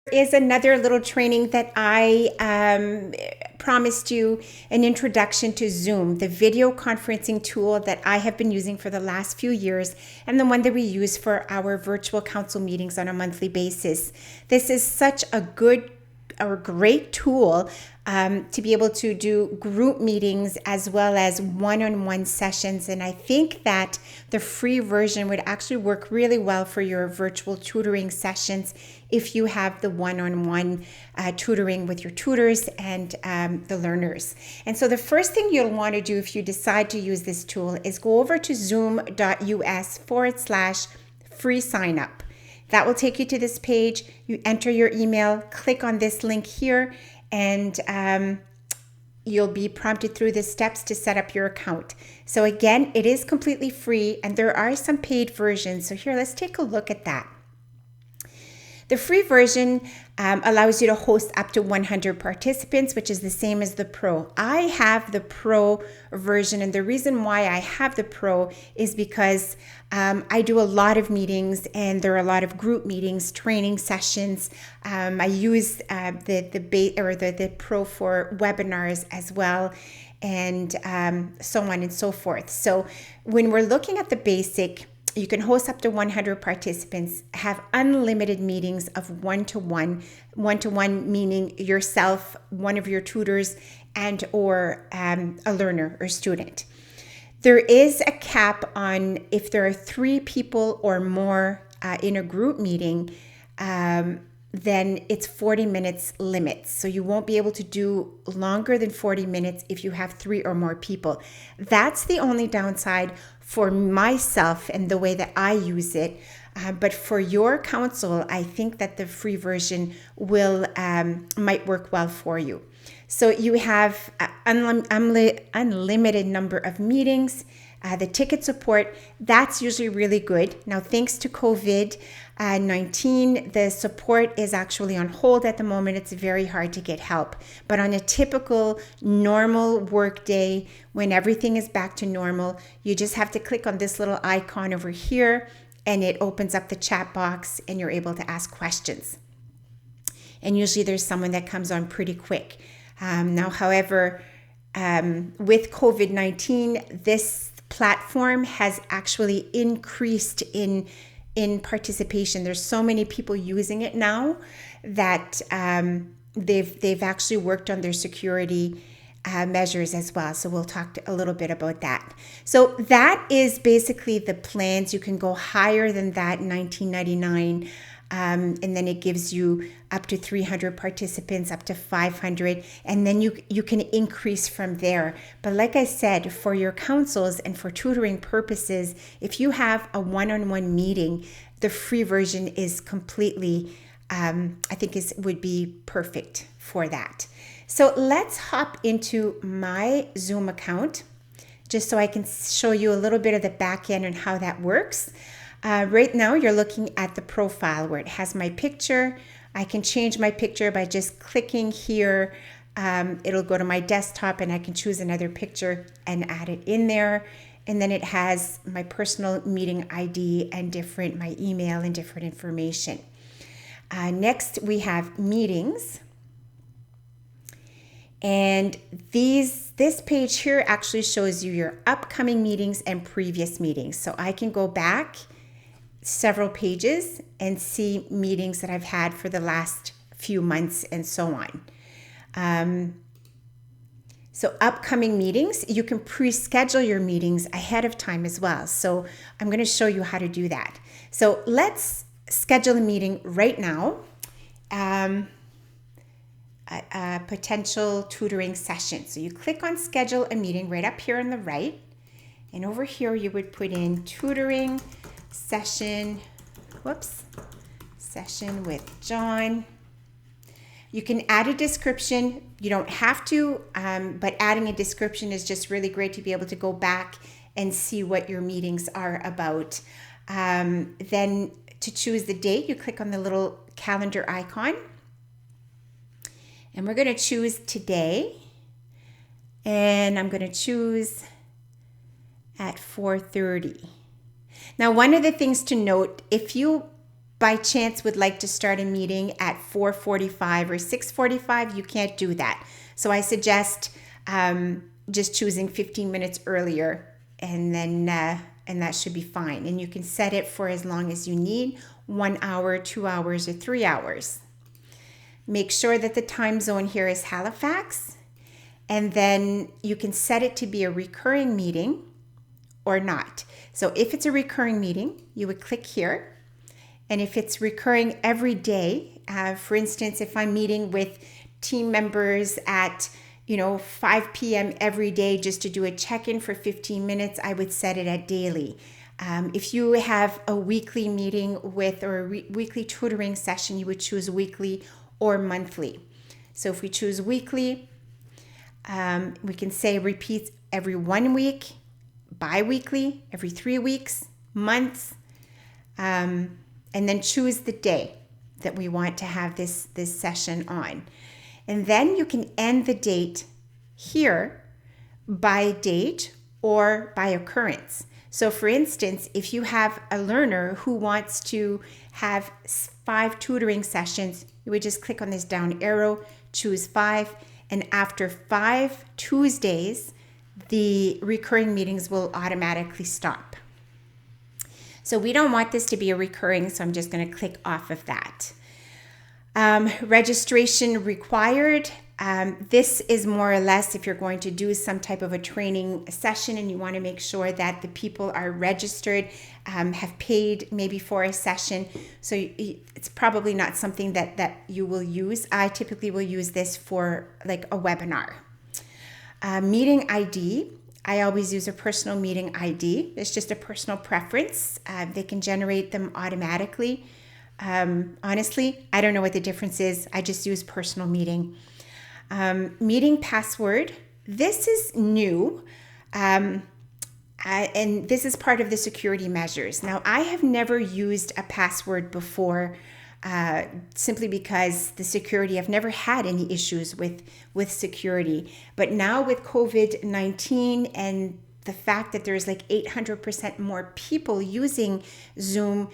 Is another little training that I promised you, an introduction to Zoom, the video conferencing tool that I have been using for the last few years and the one that we use for our virtual council meetings on a monthly basis. This is such a good or great tool to be able to do group meetings as well as one-on-one sessions. And I think that the free version would actually work really well for your virtual tutoring sessions if you have the one-on-one tutoring with your tutors and the learners. And so the first thing you'll want to do if you decide to use this tool is go over to zoom.us/free sign up. That will take you to this page. You enter your email, click on this link here, and you'll be prompted through the steps to set up your account. So again, it is completely free and there are some paid versions. So here, let's take a look at that. The free version allows you to host up to 100 participants, which is the same as the Pro. I have the Pro version, and the reason why I have the Pro is because I do a lot of meetings, and there are a lot of group meetings, training sessions. I use the Pro for webinars as well, and so on and so forth. So when we're looking at the basic, you can host up to 100 participants, have unlimited meetings of one-to-one meaning yourself, one of your tutors, and or a learner or student. There is a cap on if there are 3 people or more in a group meeting, then it's 40 minutes limit. So you won't be able to do longer than 40 minutes if you have 3 or more people. That's the only downside for myself and the way that I use it. But for your council, I think that the free version will might work well for you. So you have unlimited number of meetings. The ticket support, that's usually really good. Now, thanks to COVID-19, the support is actually on hold at the moment. It's very hard to get help. But on a typical normal work day, when everything is back to normal, you just have to click on this little icon over here and it opens up the chat box and you're able to ask questions. And usually there's someone that comes on pretty quick. Now, however, with COVID-19, this platform has actually increased in participation. There's so many people using it now that they've actually worked on their security measures as well. So we'll talk a little bit about that. So that is basically the plans. You can go higher than that, $19.99. And then it gives you up to 300 participants, up to 500, and then you can increase from there. But like I said, for your councils and for tutoring purposes, if you have a one-on-one meeting, the free version is completely, I think would be perfect for that. So let's hop into my Zoom account, just so I can show you a little bit of the back end and how that works. Right now, you're looking at the profile where it has my picture. I can change my picture by just clicking here. It'll go to my desktop and I can choose another picture and add it in there. And then it has my personal meeting ID and my email and different information. Next, we have meetings. And this page here actually shows you your upcoming meetings and previous meetings. So I can go back several pages and see meetings that I've had for the last few months and so on. So upcoming meetings, you can pre-schedule your meetings ahead of time as well. So I'm going to show you how to do that. So let's schedule a meeting right now. A potential tutoring session. So you click on schedule a meeting right up here on the right. And over here you would put in tutoring session with John. You can add a description. You don't have to, but adding a description is just really great to be able to go back and see what your meetings are about. Then to choose the date, you click on the little calendar icon. And we're going to choose today. And I'm going to choose at 4:30. Now, one of the things to note, if you by chance would like to start a meeting at 4:45 or 6:45, you can't do that. So I suggest just choosing 15 minutes earlier, and then and that should be fine. And you can set it for as long as you need, 1 hour, 2 hours, or 3 hours. Make sure that the time zone here is Halifax, and then you can set it to be a recurring meeting or not. So if it's a recurring meeting, you would click here. And if it's recurring every day, for instance, if I'm meeting with team members at 5 p.m. every day just to do a check-in for 15 minutes, I would set it at daily. If you have a weekly meeting or a weekly tutoring session, you would choose weekly or monthly. So if we choose weekly, we can say repeats every 1 week, bi-weekly, every 3 weeks, months, and then choose the day that we want to have this session on. And then you can end the date here by date or by occurrence. So for instance, if you have a learner who wants to have 5 tutoring sessions, you would just click on this down arrow, choose 5, and after 5 Tuesdays, the recurring meetings will automatically stop. So we don't want this to be a recurring, so I'm just going to click off of that. Registration required. This is more or less if you're going to do some type of a training session and you want to make sure that the people are registered, have paid maybe for a session. So it's probably not something that you will use. I typically will use this for like a webinar. Meeting ID. I always use a personal meeting ID. It's just a personal preference. They can generate them automatically. Honestly, I don't know what the difference is. I just use personal meeting. Meeting password. This is new. And this is part of the security measures. Now, I have never used a password before, simply because the security, I've never had any issues with security. But now with COVID-19 and the fact that there's like 800% more people using Zoom,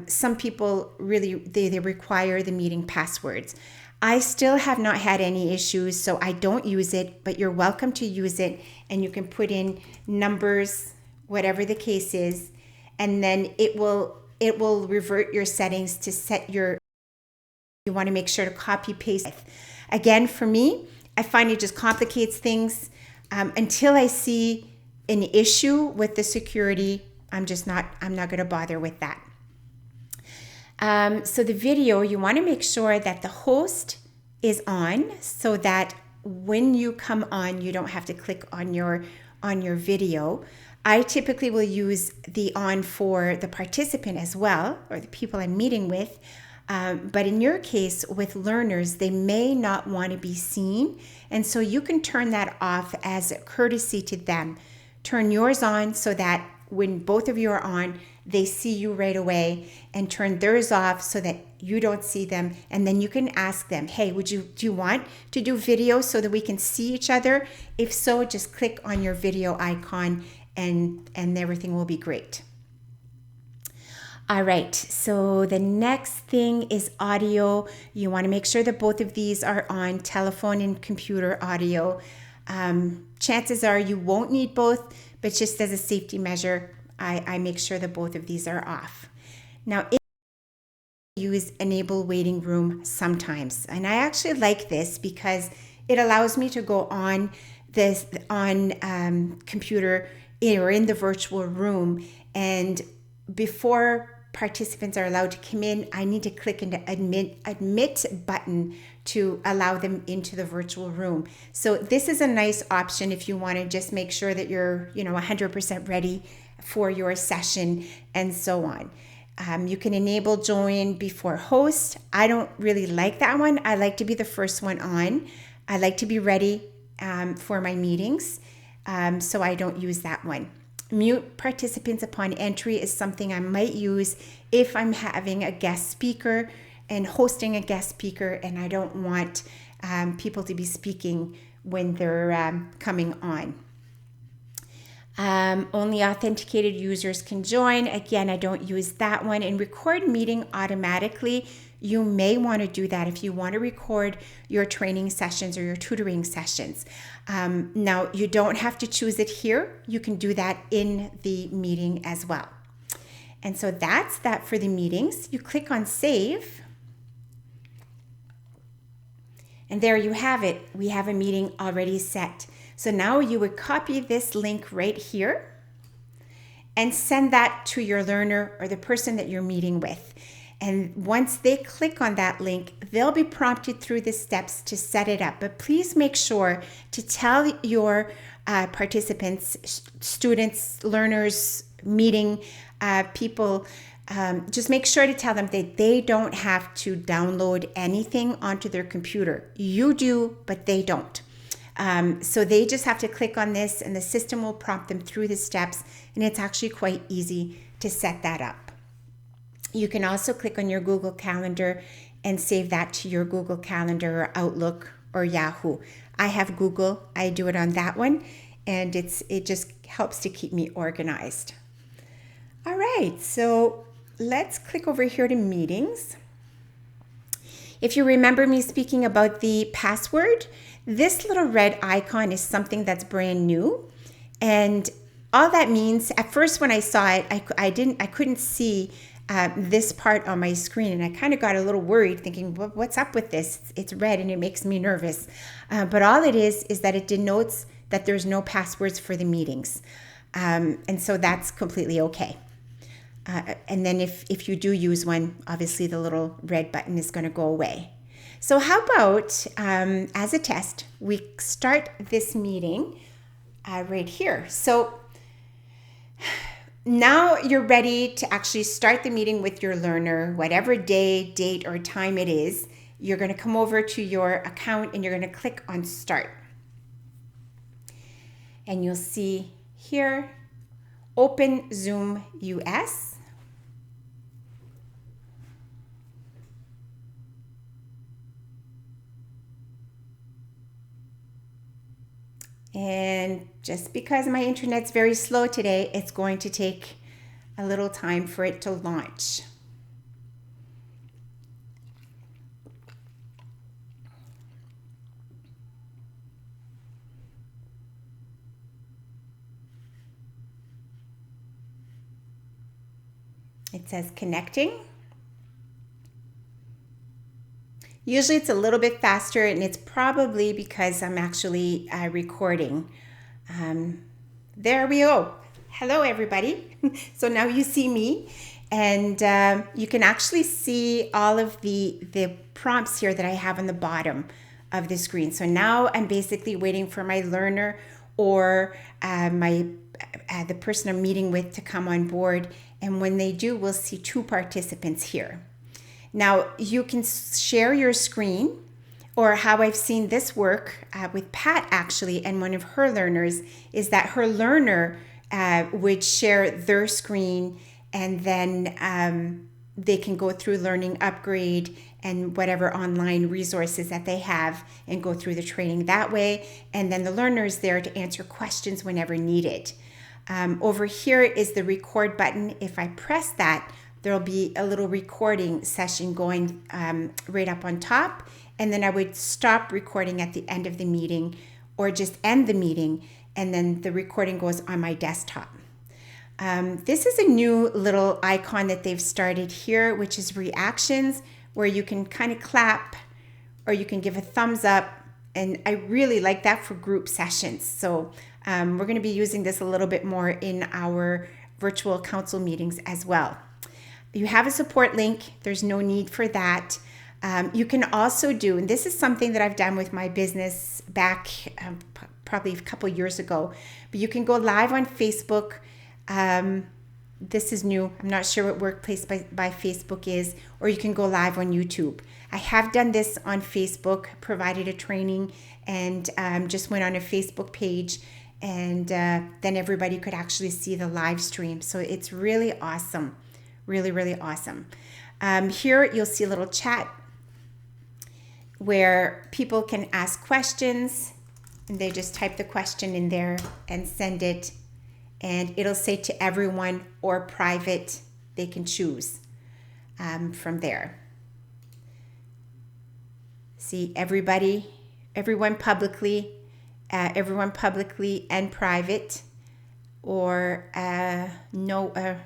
some people really, they require the meeting passwords. I still have not had any issues, so I don't use it, but you're welcome to use it, and you can put in numbers, whatever the case is, and then it will revert your settings to set you want to make sure to copy paste. Again, for me, I find it just complicates things. Until I see an issue with the security, I'm not going to bother with that. So the video, you want to make sure that the host is on so that when you come on, you don't have to click on your video. I typically will use the on for the participant as well, or the people I'm meeting with. But in your case, with learners, they may not want to be seen. And so you can turn that off as a courtesy to them. Turn yours on so that when both of you are on, they see you right away, and turn theirs off so that you don't see them. And then you can ask them, hey, do you want to do video so that we can see each other? If so, just click on your video icon and everything will be great. All right, so the next thing is audio. You want to make sure that both of these are on, telephone and computer audio. Chances are you won't need both, but just as a safety measure, I make sure that both of these are off. Now, if you use enable waiting room sometimes, and I actually like this because it allows me to go on computer or in the virtual room, and before participants are allowed to come in, I need to click into admit button to allow them into the virtual room. So this is a nice option if you want to just make sure that you're 100% ready for your session and so on. You can enable join before host. I don't really like that one. I like to be the first one on. I like to be ready for my meetings, so I don't use that one. Mute participants upon entry is something I might use if I'm having a guest speaker and hosting a guest speaker, and I don't want people to be speaking when they're coming on. Only authenticated users can join. Again, I don't use that one. And record meeting automatically. You may want to do that if you want to record your training sessions or your tutoring sessions. Now, you don't have to choose it here. You can do that in the meeting as well. And so that's that for the meetings. You click on save. And there you have it. We have a meeting already set. So now you would copy this link right here and send that to your learner or the person that you're meeting with. And once they click on that link, they'll be prompted through the steps to set it up. But please make sure to tell your participants, students, learners, meeting people, just make sure to tell them that they don't have to download anything onto their computer. You do, but they don't. So they just have to click on this and the system will prompt them through the steps, and it's actually quite easy to set that up. You can also click on your Google Calendar and save that to your Google Calendar or Outlook or Yahoo. I have Google, I do it on that one, and it just helps to keep me organized. All right, so let's click over here to meetings. If you remember me speaking about the password, this little red icon is something that's brand new. And all that means, at first when I saw it, I couldn't see this part on my screen, and I kind of got a little worried thinking, well, what's up with this? It's red and it makes me nervous. But all it is that it denotes that there's no passwords for the meetings. And so that's completely okay. And then if you do use one, obviously the little red button is going to go away. So how about, as a test, we start this meeting right here. So now you're ready to actually start the meeting with your learner, whatever day, date, or time it is. You're going to come over to your account and you're going to click on Start. And you'll see here, Open Zoom US. And just because my internet's very slow today, it's going to take a little time for it to launch. It says connecting. Usually it's a little bit faster, and it's probably because I'm actually recording. There we go. Hello, everybody. So now you see me, and you can actually see all of the prompts here that I have on the bottom of the screen. So now I'm basically waiting for my learner or the person I'm meeting with to come on board. And when they do, we'll see two participants here. Now, you can share your screen, or how I've seen this work with Pat actually, and one of her learners, is that her learner would share their screen, and then they can go through Learning Upgrade and whatever online resources that they have and go through the training that way. And then the learner is there to answer questions whenever needed. Over here is the record button. If I press that, there'll be a little recording session going right up on top. And then I would stop recording at the end of the meeting, or just end the meeting, and then the recording goes on my desktop. This is a new little icon that they've started here, which is reactions, where you can kind of clap or you can give a thumbs up. And I really like that for group sessions. So we're going to be using this a little bit more in our virtual council meetings as well. You have a support link. There's no need for that. You can also do, and this is something that I've done with my business back probably a couple years ago, but you can go live on Facebook. This is new. I'm not sure what Workplace by Facebook is, or you can go live on YouTube. I have done this on Facebook, provided a training, and just went on a Facebook page, and then everybody could actually see the live stream. So it's really awesome. Really, really awesome. Here you'll see a little chat where people can ask questions, and they just type the question in there and send it, and it'll say to everyone or private. They can choose from there. See, everyone publicly and private, or no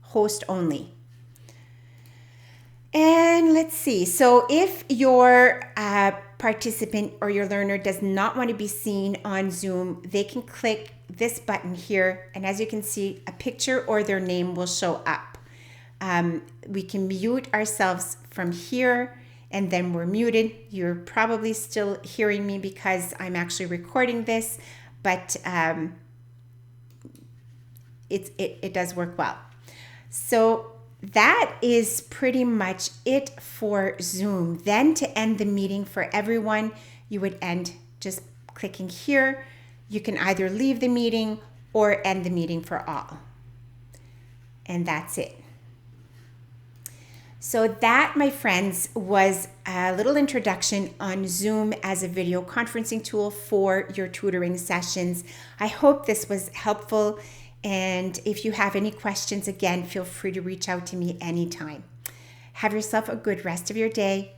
host only. And let's see. So if your participant or your learner does not want to be seen on Zoom, they can click this button here. And as you can see, a picture or their name will show up. We can mute ourselves from here, and then we're muted. You're probably still hearing me because I'm actually recording this, but it does work well. So that is pretty much it for Zoom. Then to end the meeting for everyone, you would end just clicking here. You can either leave the meeting or end the meeting for all. And that's it. So that, my friends, was a little introduction on Zoom as a video conferencing tool for your tutoring sessions. I hope this was helpful. And if you have any questions, again, feel free to reach out to me anytime. Have yourself a good rest of your day.